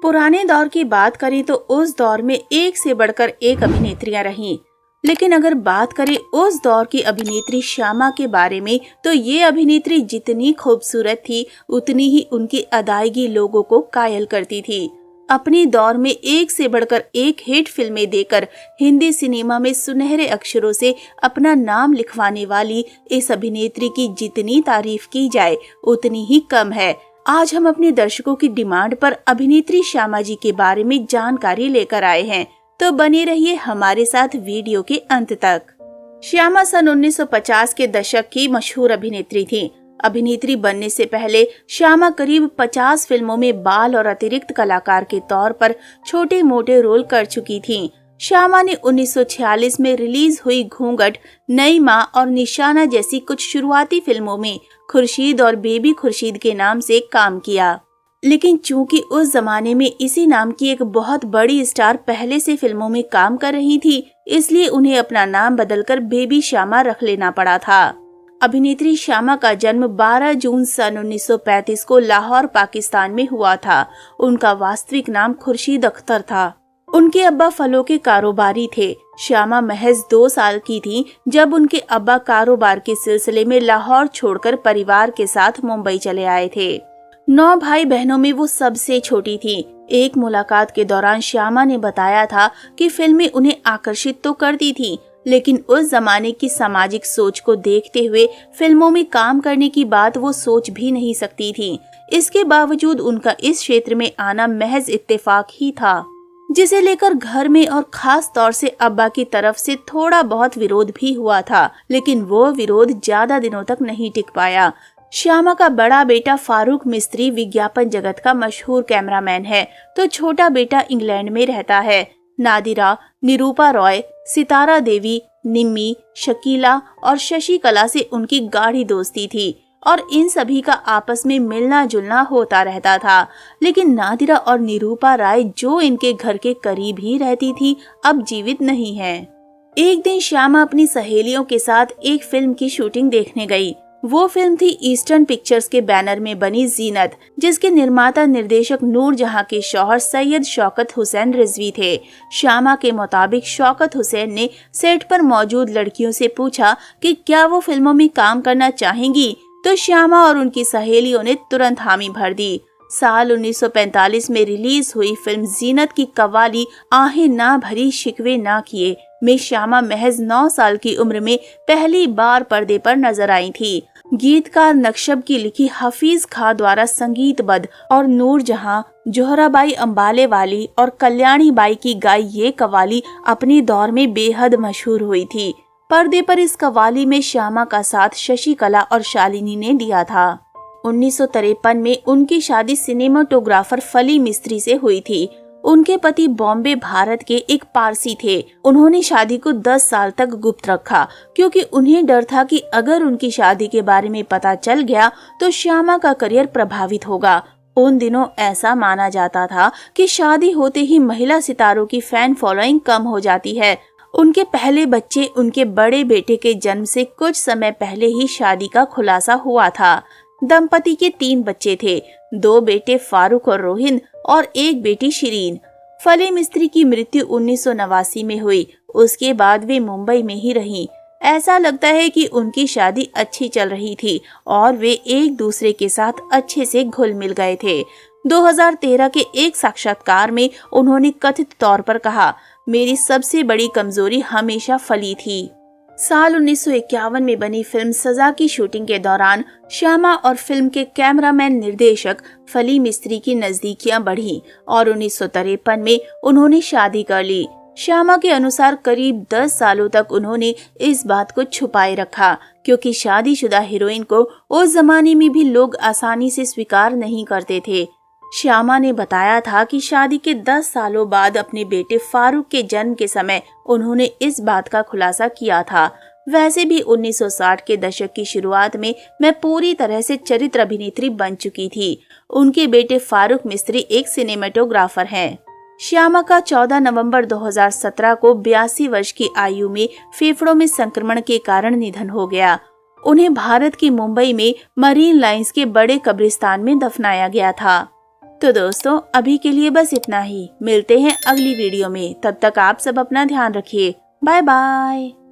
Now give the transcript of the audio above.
पुराने दौर की बात करें तो उस दौर में एक से बढ़कर एक अभिनेत्रियां रहीं। लेकिन अगर बात करें उस दौर की अभिनेत्री श्यामा के बारे में, तो ये अभिनेत्री जितनी खूबसूरत थी उतनी ही उनकी अदायगी लोगों को कायल करती थी। अपने दौर में एक से बढ़कर एक हिट फिल्में देकर हिंदी सिनेमा में सुनहरे अक्षरों से अपना नाम लिखवाने वाली इस अभिनेत्री की जितनी तारीफ की जाए उतनी ही कम है। आज हम अपने दर्शकों की डिमांड पर अभिनेत्री श्यामा जी के बारे में जानकारी लेकर आए हैं, तो बने रहिए हमारे साथ वीडियो के अंत तक। श्यामा सन 1950 के दशक की मशहूर अभिनेत्री थी। अभिनेत्री बनने से पहले श्यामा करीब 50 फिल्मों में बाल और अतिरिक्त कलाकार के तौर पर छोटे मोटे रोल कर चुकी थीं। श्यामा ने 1946 में रिलीज हुई घूंघट, नई माँ और निशाना जैसी कुछ शुरुआती फिल्मों में खुर्शीद और बेबी खुर्शीद के नाम से काम किया। लेकिन चूंकि उस जमाने में इसी नाम की एक बहुत बड़ी स्टार पहले से फिल्मों में काम कर रही थी, इसलिए उन्हें अपना नाम बदलकर बेबी श्यामा रख लेना पड़ा था। अभिनेत्री श्यामा का जन्म 12 जून सन 1935 को लाहौर, पाकिस्तान में हुआ था। उनका वास्तविक नाम खुर्शीद अख्तर था। उनके अब्बा फलों के कारोबारी थे। श्यामा महज 2 साल की थी जब उनके अब्बा कारोबार के सिलसिले में लाहौर छोड़कर परिवार के साथ मुंबई चले आए थे। 9 भाई बहनों में वो सबसे छोटी थी। एक मुलाकात के दौरान श्यामा ने बताया था कि फिल्में उन्हें आकर्षित तो करती थी, लेकिन उस जमाने की सामाजिक सोच को देखते हुए फिल्मों में काम करने की बात वो सोच भी नहीं सकती थी। इसके बावजूद उनका इस क्षेत्र में आना महज इत्तेफाक ही था, जिसे लेकर घर में और खास तौर से अब्बा की तरफ से थोड़ा बहुत विरोध भी हुआ था, लेकिन वो विरोध ज्यादा दिनों तक नहीं टिक पाया। श्यामा का बड़ा बेटा फारूक मिस्त्री विज्ञापन जगत का मशहूर कैमरामैन है, तो छोटा बेटा इंग्लैंड में रहता है। नादिरा, निरूपा रॉय, सितारा देवी, निम्मी, शकीला और शशि कला से उनकी गाढ़ी दोस्ती थी और इन सभी का आपस में मिलना जुलना होता रहता था। लेकिन नादिरा और निरूपा राय, जो इनके घर के करीब ही रहती थी, अब जीवित नहीं है। एक दिन श्यामा अपनी सहेलियों के साथ एक फिल्म की शूटिंग देखने गई। वो फिल्म थी ईस्टर्न पिक्चर्स के बैनर में बनी जीनत, जिसके निर्माता निर्देशक नूरजहां के शौहर सैयद शौकत हुसैन रिजवी थे। श्यामा के मुताबिक शौकत हुसैन ने सेट पर मौजूद लड़कियों से पूछा कि क्या वो फिल्मों में काम करना चाहेंगी, तो श्यामा और उनकी सहेलियों ने तुरंत हामी भर दी। साल 1945 में रिलीज हुई फिल्म जीनत की कव्वाली आहें ना भरी शिकवे ना किए में श्यामा महज 9 साल की उम्र में पहली बार पर्दे पर नजर आई थी। गीतकार नक्शब की लिखी हफीज खां द्वारा संगीतबद्ध और नूरजहां, जोहराबाई अंबाले वाली और कल्याणी बाई की गाई ये कव्वाली अपने दौर में बेहद मशहूर हुई थी। पर्दे पर इस कव्वाली में श्यामा का साथ शशि कला और शालिनी ने दिया था। 1953 में उनकी शादी सिनेमाटोग्राफर फली मिस्त्री से हुई थी। उनके पति बॉम्बे, भारत के एक पारसी थे। उन्होंने शादी को 10 साल तक गुप्त रखा, क्योंकि उन्हें डर था कि अगर उनकी शादी के बारे में पता चल गया तो श्यामा का करियर प्रभावित होगा। उन दिनों ऐसा माना जाता था कि शादी होते ही महिला सितारों की फैन फॉलोइंग कम हो जाती है। उनके पहले बच्चे उनके बड़े बेटे के जन्म से कुछ समय पहले ही शादी का खुलासा हुआ था। दंपति के 3 बच्चे थे, 2 बेटे फारूक और रोहिन और एक बेटी शिरीन। फली मिस्त्री की मृत्यु 1989 में हुई। उसके बाद वे मुंबई में ही रहीं। ऐसा लगता है कि उनकी शादी अच्छी चल रही थी और वे एक दूसरे के साथ अच्छे से घुल मिल गए थे। 2013 के एक साक्षात्कार में उन्होंने कथित तौर पर कहा, मेरी सबसे बड़ी कमजोरी हमेशा फली थी। साल 1951 में बनी फिल्म सजा की शूटिंग के दौरान श्यामा और फिल्म के कैमरामैन निर्देशक फली मिस्त्री की नजदीकियां बढ़ी और 1953 में उन्होंने शादी कर ली। श्यामा के अनुसार करीब 10 सालों तक उन्होंने इस बात को छुपाए रखा, क्योंकि शादीशुदा हीरोइन को उस जमाने में भी लोग आसानी से स्वीकार नहीं करते थे। श्यामा ने बताया था कि शादी के 10 सालों बाद अपने बेटे फारूक के जन्म के समय उन्होंने इस बात का खुलासा किया था। वैसे भी 1960 के दशक की शुरुआत में मैं पूरी तरह से चरित्र अभिनेत्री बन चुकी थी। उनके बेटे फारूक मिस्त्री एक सिनेमेटोग्राफर हैं। श्यामा का 14 नवंबर 2017 को 82 वर्ष की आयु में फेफड़ों में संक्रमण के कारण निधन हो गया। उन्हें भारत की मुंबई में मरीन लाइंस के बड़े कब्रिस्तान में दफनाया गया था। तो दोस्तों अभी के लिए बस इतना ही। मिलते हैं अगली वीडियो में। तब तक आप सब अपना ध्यान रखिए। Bye bye.